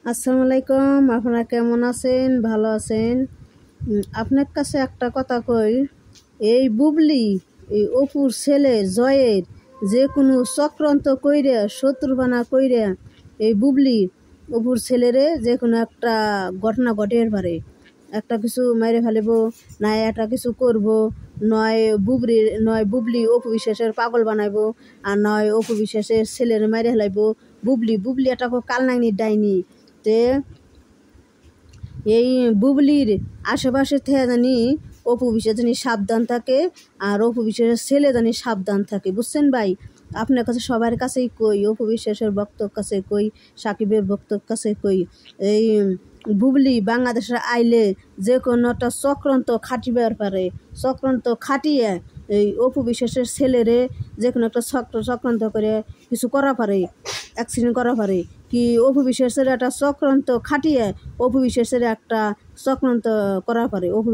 আসসালামু আলাইকুম। আপনারা কেমন আছেন? ভালো আছেন? আপনার কাছে একটা কথা কই, এই বুবলি, এই অপুর ছেলে জয়ের যে কোনো চক্রান্ত কইরা শত্রুবানা কইরা এই বুবলি অপুর ছেলেরে যে কোনো একটা ঘটনা ঘটিয়ে পারে। একটা কিছু মেরে ফেলিব, না একটা কিছু করব, নয় বুবলি অপু বিশ্বাসের পাগল বানাইব, আর নয় অপু বিশ্বাসের ছেলের মেরে ফেলাইব। বুবলি একটা কালনাগনি ডাইনি। তে এই বুবলির আশেপাশে থেকে জানি অপু বিশ্বাস জানি সাবধান থাকে, আর অপু বিশ্বাসের ছেলে জানি সাবধান থাকে। বুঝছেন ভাই? আপনার কাছে সবার কাছেই কই, অপু বিশ্বাসের বক্তব্য কাছে কই, সাকিবের বক্তব্য কাছে কই, এই বুবলি বাংলাদেশের আইলে যে কোনো একটা চক্রান্ত খাটিবার পারে। চক্রান্ত খাটিয়ে এই অপু বিশ্বাসের ছেলেরে যে কোনো একটা চক্রান্ত করে কিছু করা পারে, অ্যাক্সিডেন্ট করা পারে। কি অপু বিশ্বাসের একটা চক্রান্ত খাটিয়ে অপু বিশ্বাসের একটা চক্রান্ত করা পারে। অপু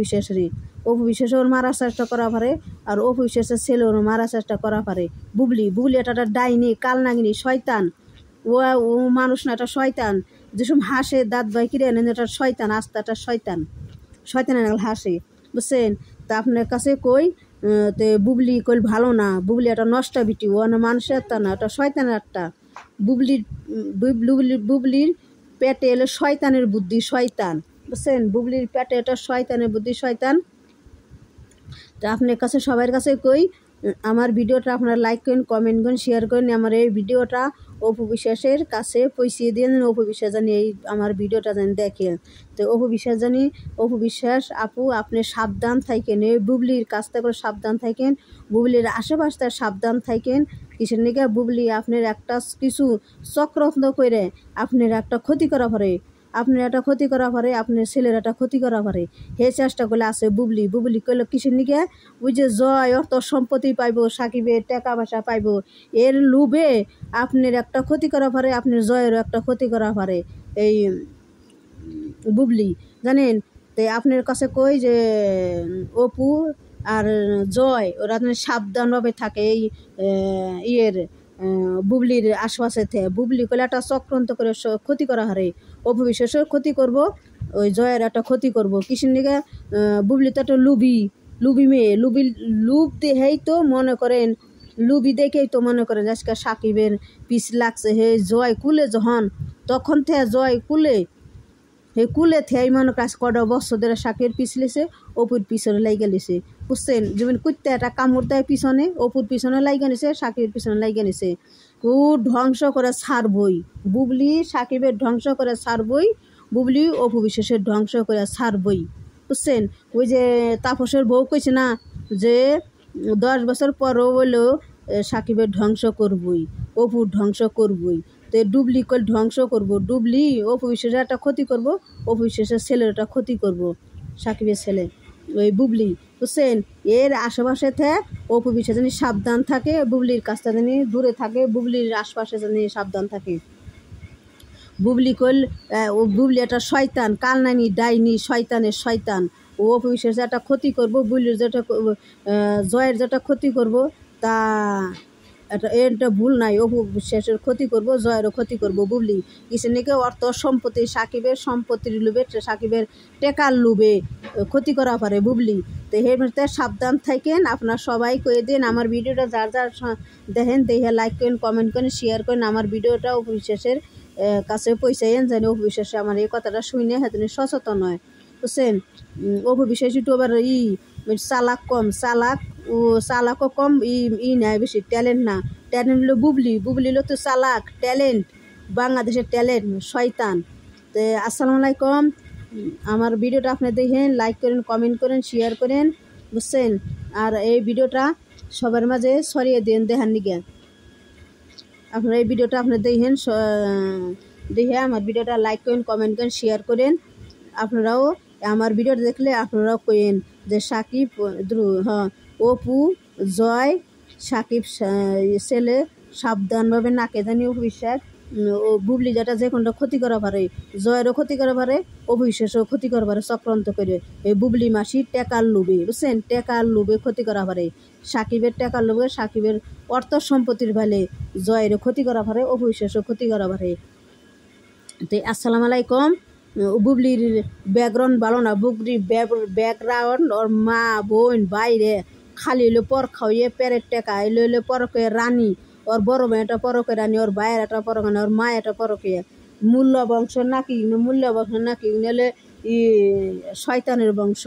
বিশ্বাসের মারার চেষ্টা করা পারে, আর অপু বিশ্বাসের ছেলেও মারার চেষ্টা করা পারে। বুবলি একটা ডাইনি, কালনাগিনী, শয়তান। ও মানুষ না, একটা শয়তান। যেসব হাসে দাঁত বাই কিরে নেন, এটা শয়তান, আস্তে একটা শয়তানের হাসে। বুঝছেন? তা আপনার কাছে কই, তে বুবলি কইল ভালো না, বুবলি একটা নষ্ট বিটি, ও মানুষের একটা না, একটা শয়তানের একটা। বুবলির পেটে এলো শয়তানের বুদ্ধি, শয়তান। বুঝছেন? বুবলির পেটে এটা শয়তানের বুদ্ধি, শয়তান। তা আপনার কাছে সবার কাছে কই, আমার ভিডিওটা আপনারা লাইক করেন, কমেন্ট করেন, শেয়ার করেন। আমার এই ভিডিওটা অপু বিশ্বাসের কাছে পৌঁছিয়ে দিয়ে অপু বিশ্বাস জানি এই আমার ভিডিওটা জানি দেখেন। তো অপু বিশ্বাস আপু, আপনি সাবধান থাকেন, এই বুবলির কাছ থেকে সাবধান থাকেন, বুবলির আশেপাশ থেকে সাবধান থাকেন। কিসের নিকে বুবলি আপনার একটা কিছু চক্রান্ত করে আপনার একটা ক্ষতি করা পারে, আপনার একটা ক্ষতি করা পারে, আপনার ছেলের একটা ক্ষতি করা পারে। হে চেষ্টা করলে আছে বুবলি করলে কিসের নিকে, ওই যে জয় অর্থ সম্পত্তি পাইব, সাকিবের টাকা পয়সা পাইব, এর লোভে আপনার একটা ক্ষতি করা পারে, আপনার জয়েরও একটা ক্ষতি করা পারে এই বুবলি, জানেন? তো আপনার কাছে কই যে অপু আর জয় ওরা সাবধানভাবে থাকে এই বুবলির আশপাশে থেকে। বুবলি কইলে একটা চক্রান্ত করে ক্ষতি করা হারে, অপু বিশ্বাসের ক্ষতি করব, ওই জয়ের একটা ক্ষতি করব। কিসের দিকে? বুবলি তো একটা লুবি মেয়ে, লুব দেখেই তো মনে করেন, লুবি দেখেই তো মনে করেন আজকে সাকিবের পিছ লাগছে। হে জয় কুলে যখন, তখন থেকে জয় কুলে থেই মনে কাজ কটা বছর ধরে সাকিবের পিছলেছে, অপুর পিছনে লাইগা নিছে। বুঝছেন? যেমন কুত্তে একটা কামড় দেয় পিছনে, অপুর পিছনে লাইগা নিছে, সাকিবের পিছনে লাইগা নিছে। ও ধ্বংস করে ছাড়বই, বুবলি সাকিবের ধ্বংস করে ছাড়বই, বুবলি অপু বিশ্বাসের ধ্বংস করে ছাড়বই। বুঝছেন? ওই যে তাপসের বউ কইছে না যে 10 বছর পরও বললেও সাকিবের ধ্বংস করবই, অপুর ধ্বংস করবই। তো ডুবলি কল ধ্বংস করব, ডুবলি অপু বিশ্বাসের একটা ক্ষতি করব, অপু বিশ্বাসের ছেলের একটা ক্ষতি করব, সাকিবের ছেলে ওই বুবলি। বুঝছেন? এর আশেপাশে থেকে অপু বিশ্বাস জানি সাবধান থাকে, বুবলির কাছটা জানি দূরে থাকে, বুবলির আশপাশে জানি সাবধান থাকে। বুবলি বুবলি একটা শয়তান, কালনানি ডাইনি, শয়তানের শয়তান। ও অপু বিশ্বাসের একটা ক্ষতি করব, বুবলির যেটা জয়ের যেটা ক্ষতি করব, তা এটা ভুল নাই। অপু বিশ্বাসের ক্ষতি করব, জয়েরও ক্ষতি করব বুবলি। কিসের নাকি অর্থ সম্পত্তি, সাকিবের সম্পত্তির লোভে, সাকিবের টেকার লোভে ক্ষতি করা পারে বুবলি। তো হেমতে সাবধান থাকেন। আপনার সবাই কয়ে দিন আমার ভিডিওটা যার দেখেন, দেখে লাইক করেন, কমেন্ট করেন, শেয়ার করেন। আমার ভিডিওটা অপু বিশ্বাসের কাছে পৌঁছাইন, যেন অপু বিশ্বাসে আমার এই কথাটা শুনে হেতেন সচেতন হয়। বুঝছেন? অপু বিশ্বাস একটু আবার চালাকও কম, নাই বেশি ট্যালেন্ট না। ট্যালেন্ট হলো বুবলি হলো তো চালাক, ট্যালেন্ট, বাংলাদেশের ট্যালেন্ট, শয়তান। তো আসসালামু আলাইকুম। আমার ভিডিওটা আপনি দেখেন, লাইক করেন, কমেন্ট করেন, শেয়ার করেন। বুঝছেন? আর এই ভিডিওটা সবার মাঝে ছড়িয়ে দেন দেখার নিগে। আপনারা এই ভিডিওটা আপনি দেখেন, দেখে আমার ভিডিওটা লাইক করেন, কমেন্ট করেন, শেয়ার করেন। আপনারাও আমার ভিডিওটা দেখলে আপনারাও কইেন যে সাকিব অপু জয় সাকিব ছেলে সাবধানভাবে নাকে জানি অপু বিশ্বাস ও বুবলি যেটা যে কোনটা ক্ষতি করা পারে, জয়েরও ক্ষতি করা পারে, অপু বিশ্বাসও ক্ষতি করা পারে চক্রান্ত করে। এই বুবলি মাসি টেকার লোভে, বুঝছেন? টেকার লোভে ক্ষতি করা পারে, সাকিবের টেকার লোভে, সাকিবের অর্থ সম্পত্তির ভালে জয়েরও ক্ষতি করা পারে, অপু বিশ্বাসও ক্ষতি করা পারে। তো আসসালামু আলাইকুম। বুবলির ব্যাকগ্রাউন্ড ভালো না, বুবলির ব্যাকগ্রাউন্ড ওর মা বোন বাইরে খালি হইলো পর খাওয়িয়ে পেরের টেকা এলো হইলো পরকে রানী, ওর বড় বোন একটা পরকে রানী, ওর ভাইয়ের একটা পরকে, ওর মা একটা পরকে মূল্য বংশ নাকি, মূল্য বংশ নাকি নিলে শয়তানের বংশ।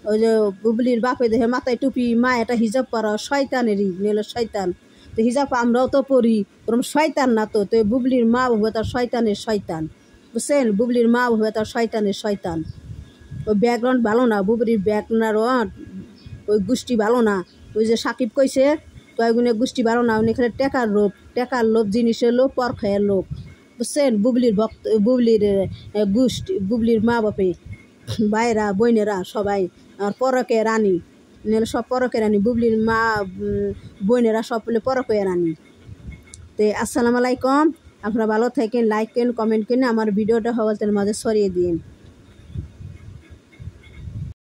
ওই যে বুবলির বাপে দেখে মাথায় টুপি, মা এটা হিজাব পরা, শয়তানেরই নিলে শয়তান। তো হিজাব আমরাও তো পড়ি, ওরম শয়তান না তো। তো বুবলির মা বাবা তার শয়তানের শয়তান, বুঝছেন? বুবলির মা বাবা তার শয়তানের শয়তান। ওই ব্যাকগ্রাউন্ড ভালো না, বুবলির ব্যাকগ্রাউন্ড ওই গোষ্ঠী ভালো না। ওই যে সাকিব কইছে কয়েকগুণে গোষ্ঠী ভালো না, উনি এখানে টেকার লোভ জিনিসের লোভ, পর খায়ের লোভ, বুঝছেন? বুবলির বুবলির গোষ্ঠী, বুবলির মা বাপে ভাইরা বোনেরা সবাই আর পরকে রানী, সব পরকে রানী। বুবলির মা বোনেরা সব পরকে রানী। তো আসসালামু আলাইকুম, আপনারা ভালো থাকেন, লাইক করেন, কমেন্ট করেন, আমার ভিডিওটা হওয়ার মাঝে ছড়িয়ে দিন।